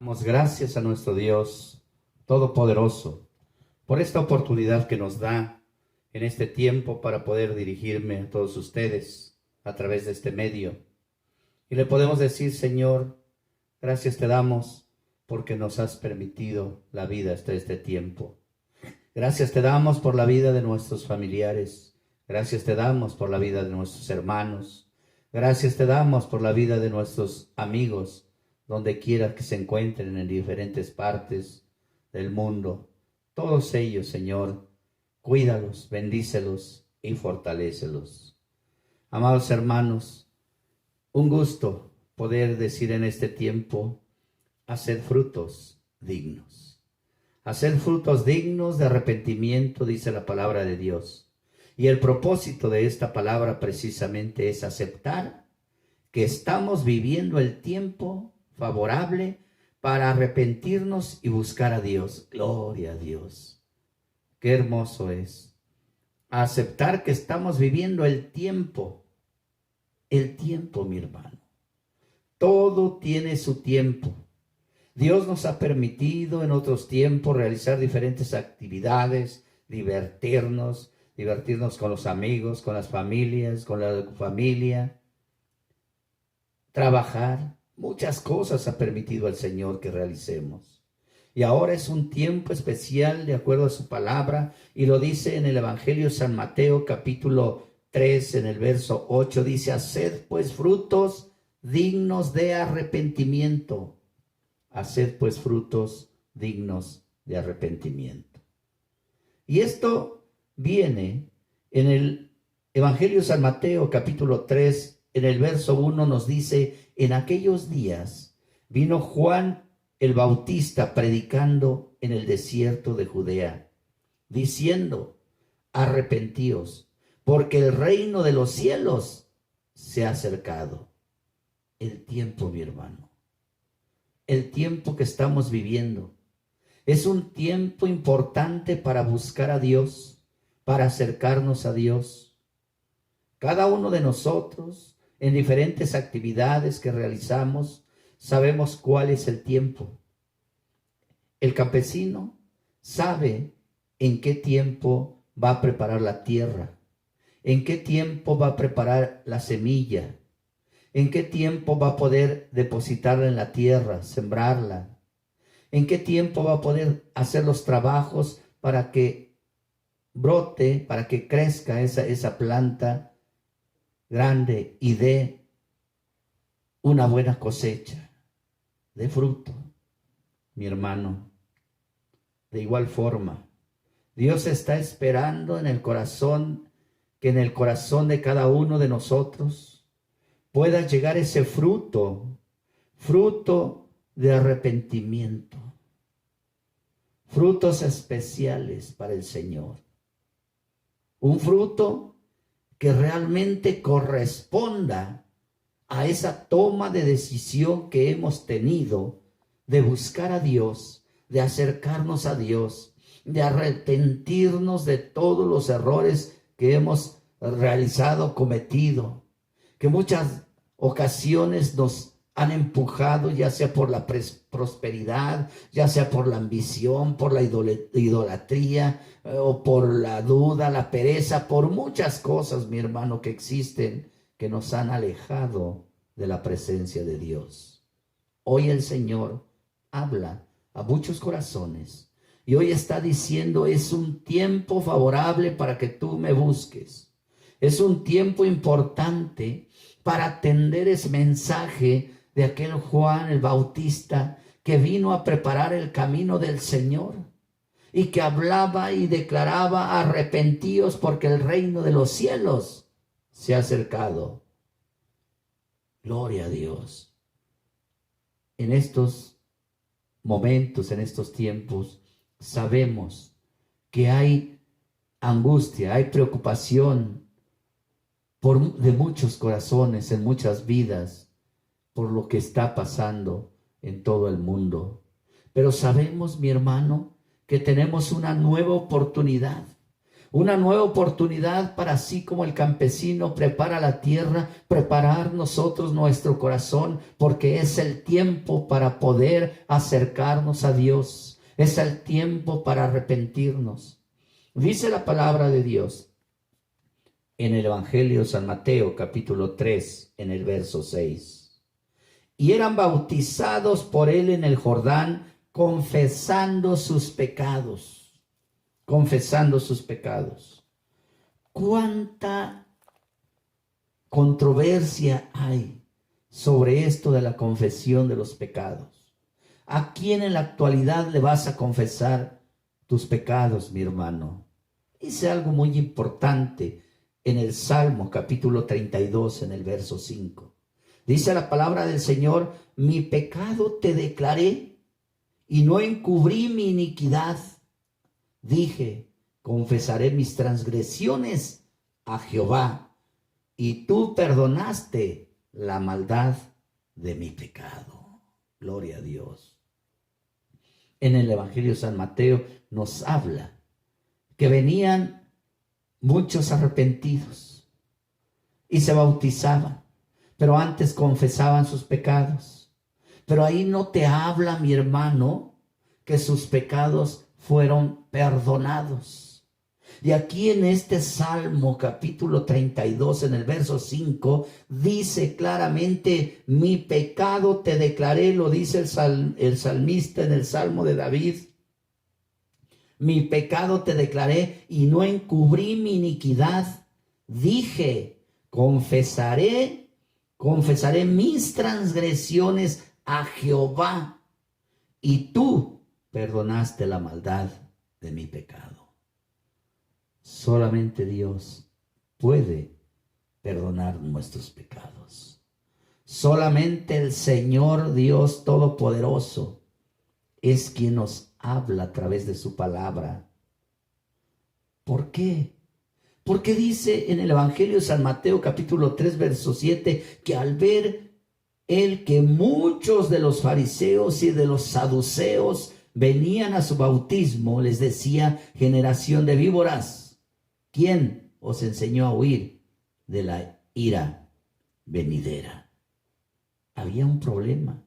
Damos gracias a nuestro Dios Todopoderoso por esta oportunidad que nos da en este tiempo para poder dirigirme a todos ustedes a través de este medio. Y le podemos decir: Señor, gracias te damos porque nos has permitido la vida hasta este tiempo. Gracias te damos por la vida de nuestros familiares. Gracias te damos por la vida de nuestros hermanos. Gracias te damos por la vida de nuestros amigos, donde quiera que se encuentren en diferentes partes del mundo. Todos ellos, Señor, cuídalos, bendícelos y fortalécelos. Amados hermanos, un gusto poder decir en este tiempo: hacer frutos dignos. Hacer frutos dignos de arrepentimiento, dice la palabra de Dios. Y el propósito de esta palabra precisamente es aceptar que estamos viviendo el tiempo favorable para arrepentirnos y buscar a Dios. Gloria a Dios. Qué hermoso es aceptar que estamos viviendo el tiempo, mi hermano. Todo tiene su tiempo. Dios nos ha permitido en otros tiempos realizar diferentes actividades, divertirnos con los amigos, con las familias, con la familia, trabajar. Muchas cosas ha permitido el Señor que realicemos. Y ahora es un tiempo especial de acuerdo a su palabra, y lo dice en el Evangelio de San Mateo, capítulo 3, en el verso 8, dice: haced pues frutos dignos de arrepentimiento. Haced pues frutos dignos de arrepentimiento. Y esto viene en el Evangelio de San Mateo, capítulo 3, en el verso 1 nos dice: en aquellos días vino Juan el Bautista predicando en el desierto de Judea, diciendo: arrepentíos, porque el reino de los cielos se ha acercado. El tiempo, mi hermano, el tiempo que estamos viviendo es un tiempo importante para buscar a Dios, para acercarnos a Dios. Cada uno de nosotros, en diferentes actividades que realizamos, sabemos cuál es el tiempo. El campesino sabe en qué tiempo va a preparar la tierra, en qué tiempo va a preparar la semilla, en qué tiempo va a poder depositarla en la tierra, sembrarla, en qué tiempo va a poder hacer los trabajos para que brote, para que crezca esa planta grande y dé una buena cosecha de fruto. Mi hermano, de igual forma, Dios está esperando en el corazón, que en el corazón de cada uno de nosotros pueda llegar ese fruto de arrepentimiento, frutos especiales para el Señor. Un fruto que realmente corresponda a esa toma de decisión que hemos tenido de buscar a Dios, de acercarnos a Dios, de arrepentirnos de todos los errores que hemos realizado, cometido, que muchas ocasiones nos han empujado, ya sea por la prosperidad, ya sea por la ambición, por la idolatría, o por la duda, la pereza, por muchas cosas, mi hermano, que existen, que nos han alejado de la presencia de Dios. Hoy el Señor habla a muchos corazones y hoy está diciendo: es un tiempo favorable para que tú me busques. Es un tiempo importante para atender ese mensaje de aquel Juan el Bautista que vino a preparar el camino del Señor y que hablaba y declaraba: arrepentíos porque el reino de los cielos se ha acercado. Gloria a Dios. En estos momentos, en estos tiempos, sabemos que hay angustia, hay preocupación de muchos corazones, en muchas vidas, por lo que está pasando en todo el mundo. Pero sabemos, mi hermano, que tenemos una nueva oportunidad, Una nueva oportunidad para, así como el campesino prepara la tierra, preparar nosotros nuestro corazón, porque es el tiempo para poder acercarnos a Dios. Es el tiempo para arrepentirnos. Dice la palabra de Dios en el Evangelio de San Mateo, capítulo 3, en el verso 6. Y eran bautizados por él en el Jordán, confesando sus pecados. Confesando sus pecados. ¿Cuánta controversia hay sobre esto de la confesión de los pecados? ¿A quién en la actualidad le vas a confesar tus pecados, mi hermano? Dice algo muy importante en el Salmo capítulo 32, en el verso 5. Dice la palabra del Señor: mi pecado te declaré y no encubrí mi iniquidad. Dije, confesaré mis transgresiones a Jehová, y tú perdonaste la maldad de mi pecado. Gloria a Dios. En el Evangelio de San Mateo nos habla que venían muchos arrepentidos y se bautizaban, pero antes confesaban sus pecados. Pero ahí no te habla, mi hermano, que sus pecados fueron perdonados. Y aquí en este Salmo capítulo 32, en el verso 5, dice claramente: mi pecado te declaré, lo dice el salmista en el Salmo de David. Mi pecado te declaré y no encubrí mi iniquidad. Dije, confesaré mis transgresiones a Jehová, y tú perdonaste la maldad de mi pecado. Solamente Dios puede perdonar nuestros pecados. Solamente el Señor Dios Todopoderoso es quien nos habla a través de su palabra. ¿Por qué? Porque dice en el Evangelio de San Mateo capítulo 3 verso 7 que al ver él que muchos de los fariseos y de los saduceos venían a su bautismo, les decía: generación de víboras, ¿quién os enseñó a huir de la ira venidera? Había un problema.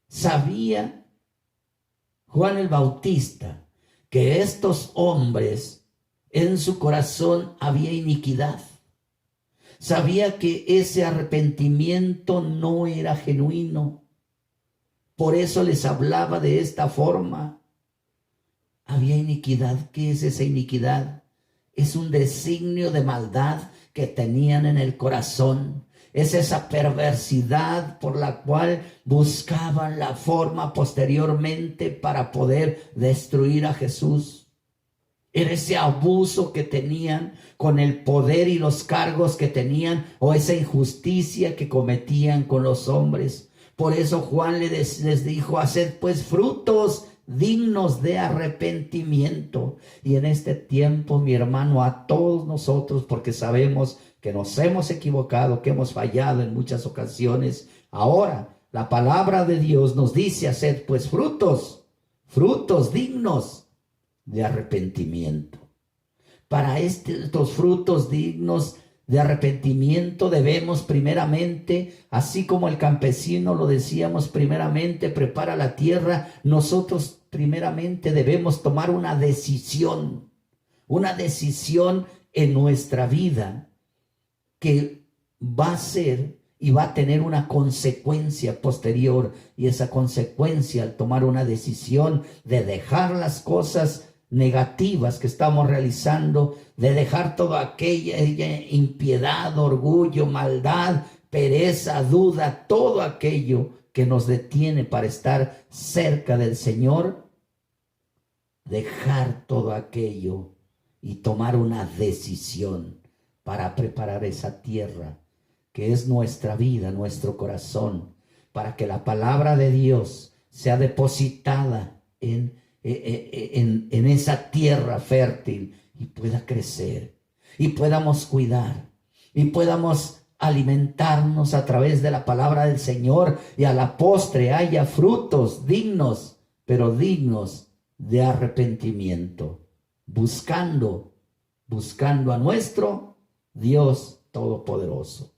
Sabía Juan el Bautista que estos hombres, en su corazón había iniquidad. Sabía que ese arrepentimiento no era genuino. Por eso les hablaba de esta forma. Había iniquidad. ¿Qué es esa iniquidad? Es un designio de maldad que tenían en el corazón. Es esa perversidad por la cual buscaban la forma posteriormente para poder destruir a Jesús. Era ese abuso que tenían con el poder y los cargos que tenían, o esa injusticia que cometían con los hombres. Por eso Juan les dijo: haced pues frutos dignos de arrepentimiento. Y en este tiempo, mi hermano, a todos nosotros, porque sabemos que nos hemos equivocado, que hemos fallado en muchas ocasiones, ahora la palabra de Dios nos dice: haced pues frutos dignos de arrepentimiento. Para estos frutos dignos de arrepentimiento debemos primeramente, así como el campesino lo decíamos, primeramente prepara la tierra, nosotros primeramente debemos tomar una decisión en nuestra vida que va a ser y va a tener una consecuencia posterior, y esa consecuencia, al tomar una decisión de dejar las cosas negativas que estamos realizando, de dejar toda aquella impiedad, orgullo, maldad, pereza, duda, todo aquello que nos detiene para estar cerca del Señor, dejar todo aquello y tomar una decisión para preparar esa tierra que es nuestra vida, nuestro corazón, para que la palabra de Dios sea depositada en esa tierra fértil y pueda crecer, y podamos cuidar, y podamos alimentarnos a través de la palabra del Señor, y a la postre haya frutos dignos, pero dignos de arrepentimiento. buscando a nuestro Dios Todopoderoso.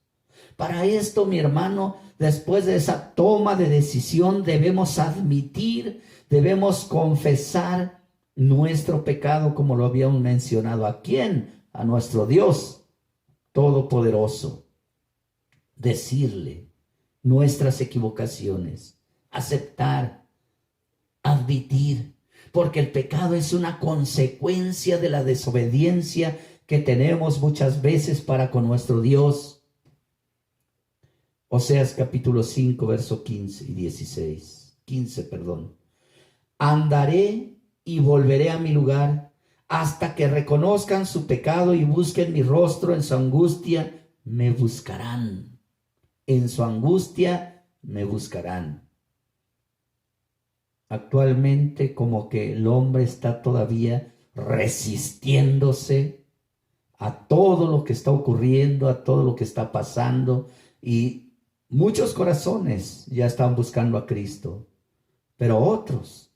Para esto, mi hermano, después de esa toma de decisión, debemos admitir, debemos confesar nuestro pecado, como lo habíamos mencionado. ¿A quién? A nuestro Dios Todopoderoso. Decirle nuestras equivocaciones, aceptar, admitir, porque el pecado es una consecuencia de la desobediencia que tenemos muchas veces para con nuestro Dios. Oseas capítulo 5, verso 15. Andaré y volveré a mi lugar hasta que reconozcan su pecado y busquen mi rostro. En su angustia me buscarán. En su angustia me buscarán. Actualmente, como que el hombre está todavía resistiéndose a todo lo que está ocurriendo, a todo lo que está pasando, y muchos corazones ya están buscando a Cristo, pero otros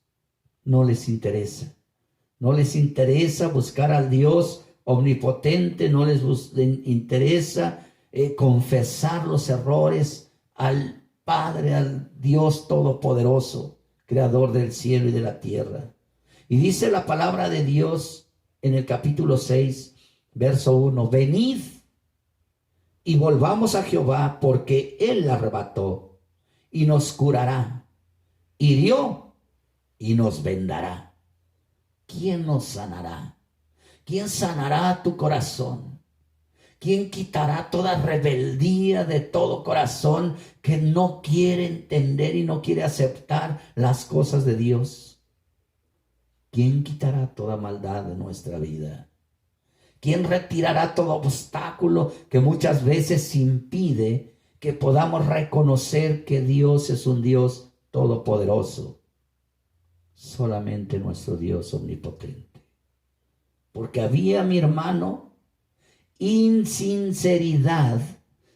no les interesa. No les interesa buscar al Dios omnipotente, no les interesa confesar los errores al Padre, al Dios Todopoderoso, Creador del cielo y de la tierra. Y dice la palabra de Dios en el capítulo 6, verso 1, venid y volvamos a Jehová, porque Él arrebató y nos curará, hirió y nos vendará. ¿Quién nos sanará? ¿Quién sanará tu corazón? ¿Quién quitará toda rebeldía de todo corazón que no quiere entender y no quiere aceptar las cosas de Dios? ¿Quién quitará toda maldad de nuestra vida? ¿Quién retirará todo obstáculo que muchas veces impide que podamos reconocer que Dios es un Dios todopoderoso? Solamente nuestro Dios omnipotente. Porque había, mi hermano, insinceridad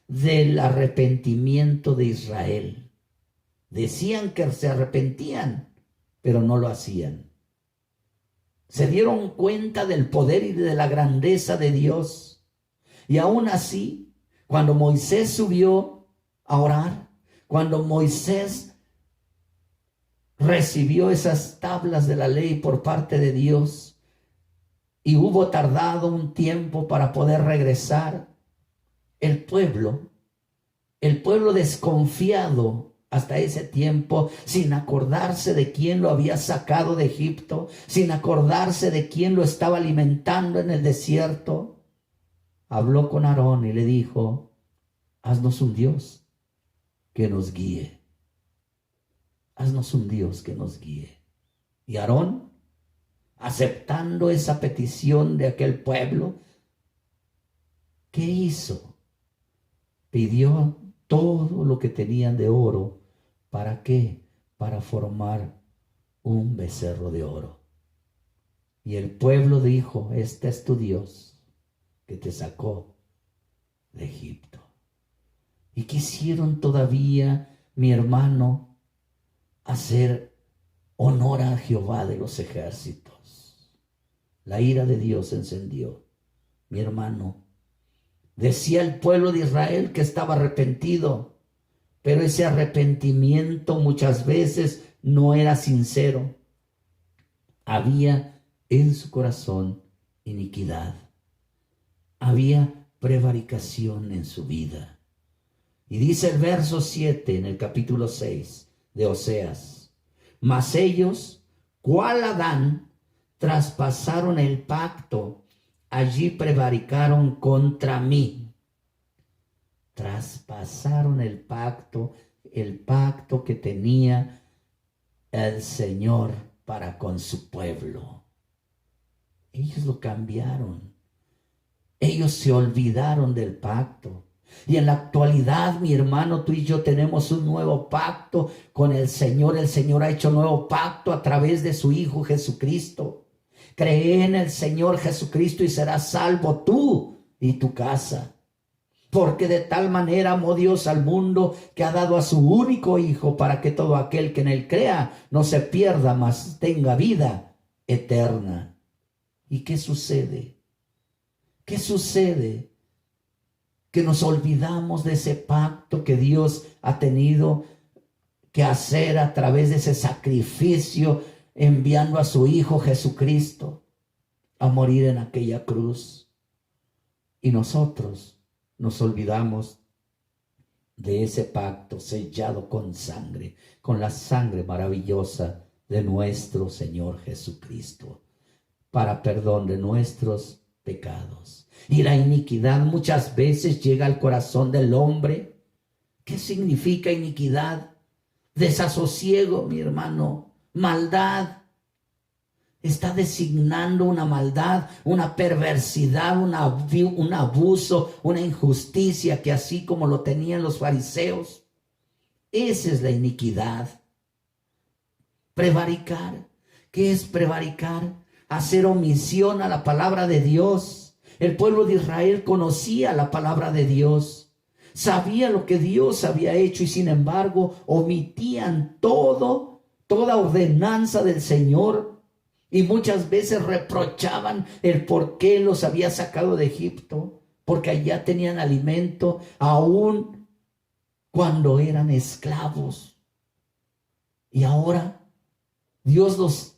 del arrepentimiento de Israel. Decían que se arrepentían, pero no lo hacían. Se dieron cuenta del poder y de la grandeza de Dios. Y aún así, cuando Moisés subió a orar, cuando Moisés recibió esas tablas de la ley por parte de Dios, y hubo tardado un tiempo para poder regresar, el pueblo desconfiado hasta ese tiempo, sin acordarse de quién lo había sacado de Egipto, sin acordarse de quién lo estaba alimentando en el desierto, habló con Aarón y le dijo, haznos un Dios que nos guíe. Haznos un Dios que nos guíe. Y Aarón, aceptando esa petición de aquel pueblo, ¿qué hizo? Pidió todo lo que tenían de oro. ¿Para qué? Para formar un becerro de oro. Y el pueblo dijo, este es tu Dios que te sacó de Egipto. Y quisieron todavía, mi hermano, hacer honor a Jehová de los ejércitos. La ira de Dios se encendió. Mi hermano, decía el pueblo de Israel que estaba arrepentido, pero ese arrepentimiento muchas veces no era sincero. Había en su corazón iniquidad. Había prevaricación en su vida. Y dice el verso 7 en el capítulo 6 de Oseas, mas ellos, cual Adán, traspasaron el pacto, allí prevaricaron contra mí. Traspasaron el pacto que tenía el Señor para con su pueblo. Ellos lo cambiaron. Ellos se olvidaron del pacto. Y en la actualidad, mi hermano, tú y yo tenemos un nuevo pacto con el Señor. El Señor ha hecho un nuevo pacto a través de su Hijo Jesucristo. Cree en el Señor Jesucristo y serás salvo tú y tu casa. Porque de tal manera amó Dios al mundo que ha dado a su único Hijo para que todo aquel que en él crea no se pierda, mas tenga vida eterna. ¿Y qué sucede? ¿Qué sucede? Que nos olvidamos de ese pacto que Dios ha tenido que hacer a través de ese sacrificio, enviando a su Hijo Jesucristo a morir en aquella cruz. Y nosotros nos olvidamos de ese pacto sellado con sangre, con la sangre maravillosa de nuestro Señor Jesucristo, para perdón de nuestros pecados. Y la iniquidad muchas veces llega al corazón del hombre. ¿Qué significa iniquidad? Desasosiego, mi hermano, maldad. Está designando una maldad, una perversidad, un abuso, una injusticia, que así como lo tenían los fariseos, esa es la iniquidad. Prevaricar. ¿Qué es prevaricar? Hacer omisión a la palabra de Dios. El pueblo de Israel conocía la palabra de Dios, sabía lo que Dios había hecho, y sin embargo omitían toda ordenanza del Señor. Y muchas veces reprochaban el por qué los había sacado de Egipto, porque allá tenían alimento, aún cuando eran esclavos. Y ahora Dios los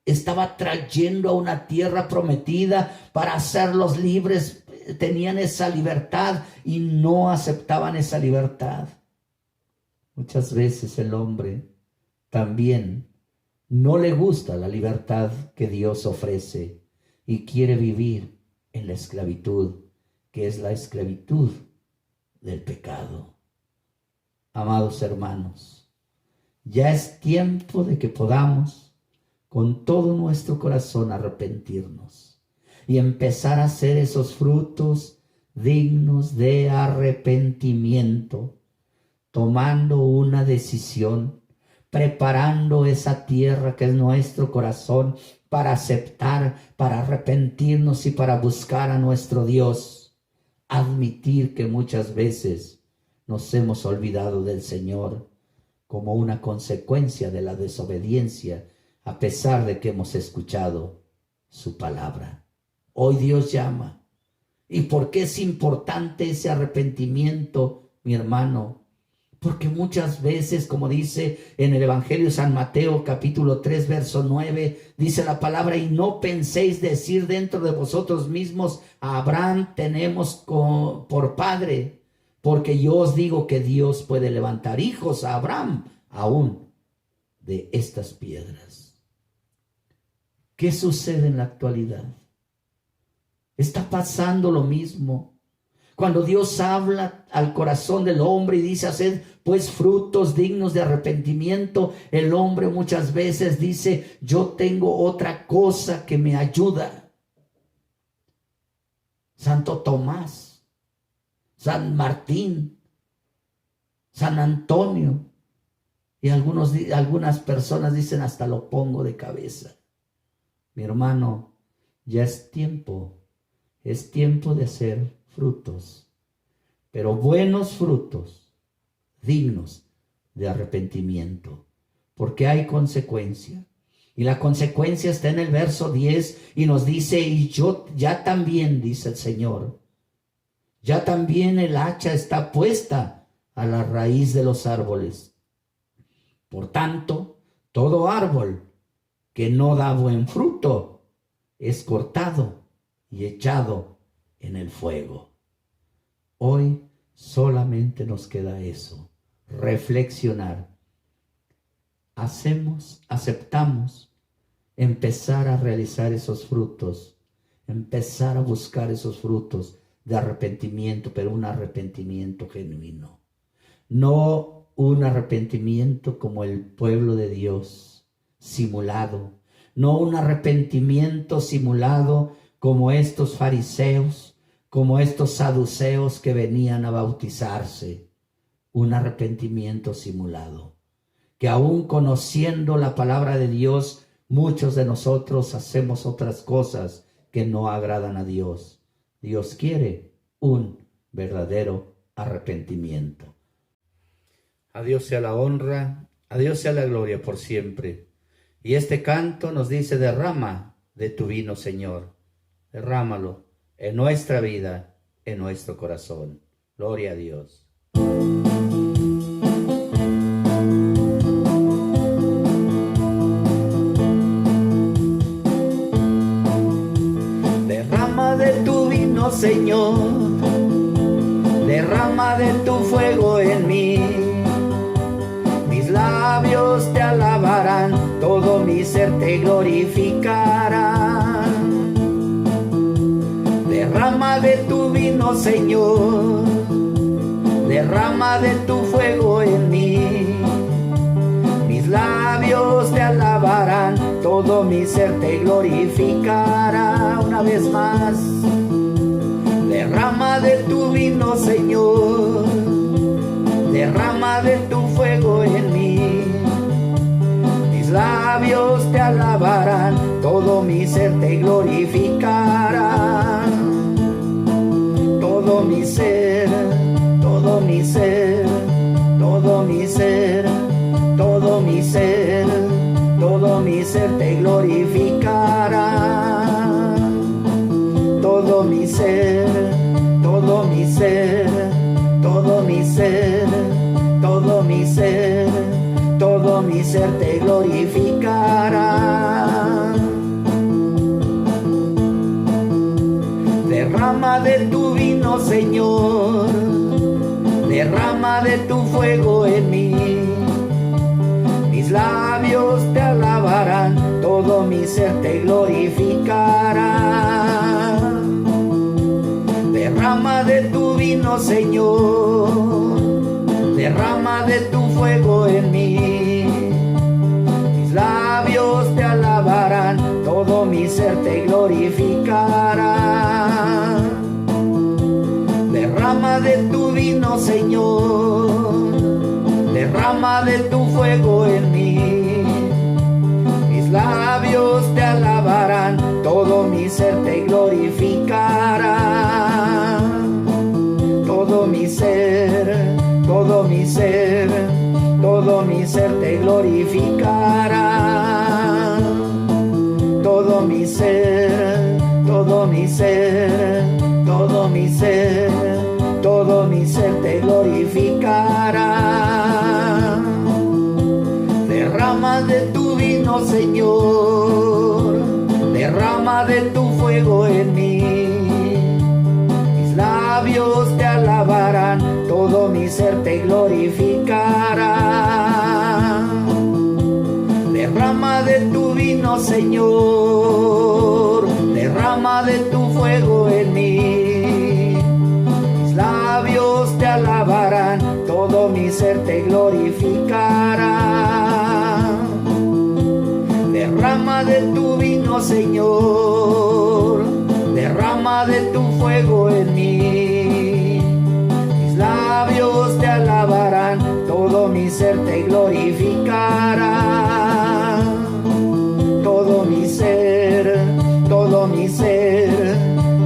estaba trayendo a una tierra prometida para hacerlos libres. Tenían esa libertad y no aceptaban esa libertad. Muchas veces el hombre también no le gusta la libertad que Dios ofrece y quiere vivir en la esclavitud, que es la esclavitud del pecado. Amados hermanos, ya es tiempo de que podamos con todo nuestro corazón arrepentirnos y empezar a hacer esos frutos dignos de arrepentimiento, tomando una decisión, preparando esa tierra que es nuestro corazón para aceptar, para arrepentirnos y para buscar a nuestro Dios. Admitir que muchas veces nos hemos olvidado del Señor como una consecuencia de la desobediencia, a pesar de que hemos escuchado su palabra. Hoy Dios llama. ¿Y por qué es importante ese arrepentimiento, mi hermano? Porque muchas veces, como dice en el Evangelio de San Mateo, capítulo 3, verso 9, dice la palabra: y no penséis decir dentro de vosotros mismos, a Abraham tenemos por padre, porque yo os digo que Dios puede levantar hijos a Abraham aún de estas piedras. ¿Qué sucede en la actualidad? Está pasando lo mismo. Cuando Dios habla al corazón del hombre y dice: haced pues frutos dignos de arrepentimiento, el hombre muchas veces dice: yo tengo otra cosa que me ayuda. Santo Tomás, San Martín, San Antonio, y algunas personas dicen: hasta lo pongo de cabeza. Mi hermano, ya es tiempo de hacer frutos, pero buenos frutos, dignos de arrepentimiento, porque hay consecuencia. Y la consecuencia está en el verso 10 y nos dice: y yo ya también, dice el Señor, ya también el hacha está puesta a la raíz de los árboles. Por tanto, todo árbol que no da buen fruto es cortado y echado en el fuego. Hoy solamente nos queda eso: reflexionar. Aceptamos empezar a realizar esos frutos, empezar a buscar esos frutos de arrepentimiento, pero un arrepentimiento genuino. No un arrepentimiento como el pueblo de Dios, simulado. No un arrepentimiento simulado como estos fariseos, como estos saduceos que venían a bautizarse. Un arrepentimiento simulado, que aún conociendo la palabra de Dios, muchos de nosotros hacemos otras cosas que no agradan a Dios. Dios quiere un verdadero arrepentimiento. A Dios sea la honra, a Dios sea la gloria por siempre. Y este canto nos dice: derrama de tu vino, Señor. Derrámalo en nuestra vida, en nuestro corazón. Gloria a Dios. Derrama de tu vino, Señor. Derrama de tu fuego en mí. Mis labios te alabarán, todo mi ser te glorificará. Derrama de tu vino, Señor. Derrama de tu fuego en mí. Mis labios te alabarán, todo mi ser te glorificará. Una vez más. Derrama de tu vino, Señor. Derrama de tu fuego en mí. Mis labios te alabarán, todo mi ser te glorificará. Todo mi ser, todo mi ser, todo mi ser, todo mi ser, todo mi ser te glorificará. Todo mi ser, todo mi ser, todo mi ser, todo mi ser, todo mi ser te glorificará. Derrama de tu vino, Señor. Derrama de tu fuego en mí. Mis labios te alabarán, todo mi ser te glorificará. Derrama de tu vino, Señor. Derrama de tu fuego en mí. Mis labios te alabarán, todo mi ser te glorificará. Derrama de tu vino, Señor. Derrama de tu fuego en mí. Mis labios te alabarán, todo mi ser te glorificará. Todo mi ser, todo mi ser, todo mi ser te glorificará. Todo mi ser, todo mi ser, todo mi ser, todo mi ser te glorificará. Derrama de tu vino, Señor. Derrama de tu fuego en mí. Mis labios te alabarán, todo mi ser te glorificará. Derrama de tu vino, Señor. Derrama de tu fuego en mí. Mis labios te alabarán, todo mi ser te glorificará. Derrama de tu vino, Señor. Derrama de tu fuego en mí. Mis labios te alabarán, todo mi ser te glorificará. Todo mi ser, todo mi ser,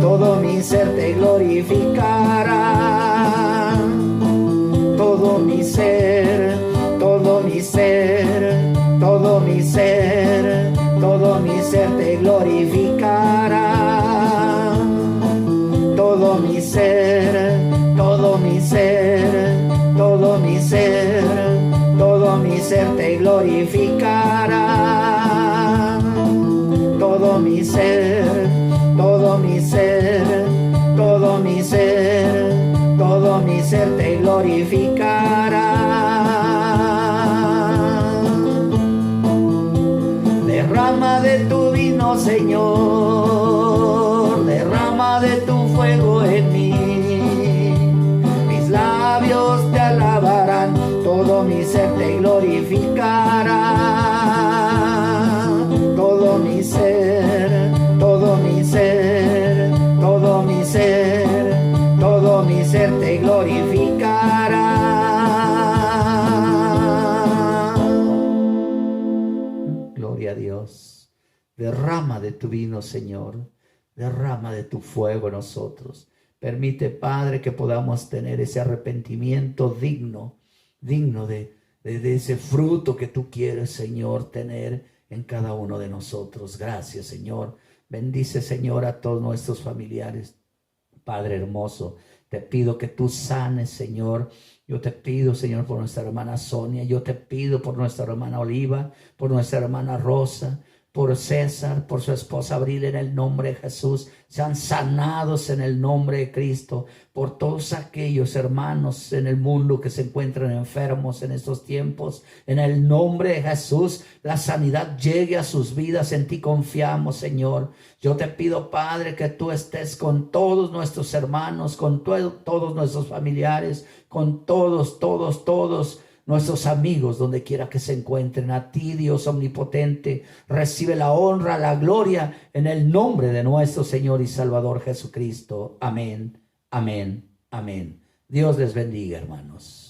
todo mi ser te glorificará. Todo mi ser, todo mi ser, todo mi ser, todo mi ser te glorificará. Todo mi ser, todo mi ser, todo mi ser, todo mi ser te glorificará. Todo mi ser, todo mi ser, todo mi ser, todo mi ser te glorificará. Derrama de tu vino, Señor. Derrama de tu fuego en mí. Mis labios te alabarán, todo mi ser te glorificará. Todo mi ser, todo mi ser, todo mi ser, todo mi ser te glorificará. Gloria a Dios. Derrama de tu vino, Señor. Derrama de tu fuego en nosotros. Permite, Padre, que podamos tener ese arrepentimiento digno de ese fruto que tú quieres, Señor, tener en cada uno de nosotros. Gracias, Señor. Bendice, Señor, a todos nuestros familiares. Padre hermoso, te pido que tú sanes, Señor. Yo te pido, Señor, por nuestra hermana Sonia. Yo te pido por nuestra hermana Oliva, por nuestra hermana Rosa, por César, por su esposa Abril, en el nombre de Jesús. Sean sanados en el nombre de Cristo. Por todos aquellos hermanos en el mundo que se encuentran enfermos en estos tiempos, en el nombre de Jesús, la sanidad llegue a sus vidas. En ti confiamos, Señor. Yo te pido, Padre, que tú estés con todos nuestros hermanos, con todos nuestros familiares, con todos nuestros amigos, donde quiera que se encuentren. A ti, Dios omnipotente, recibe la honra, la gloria, en el nombre de nuestro Señor y Salvador Jesucristo. Amén, amén, amén. Dios les bendiga, hermanos.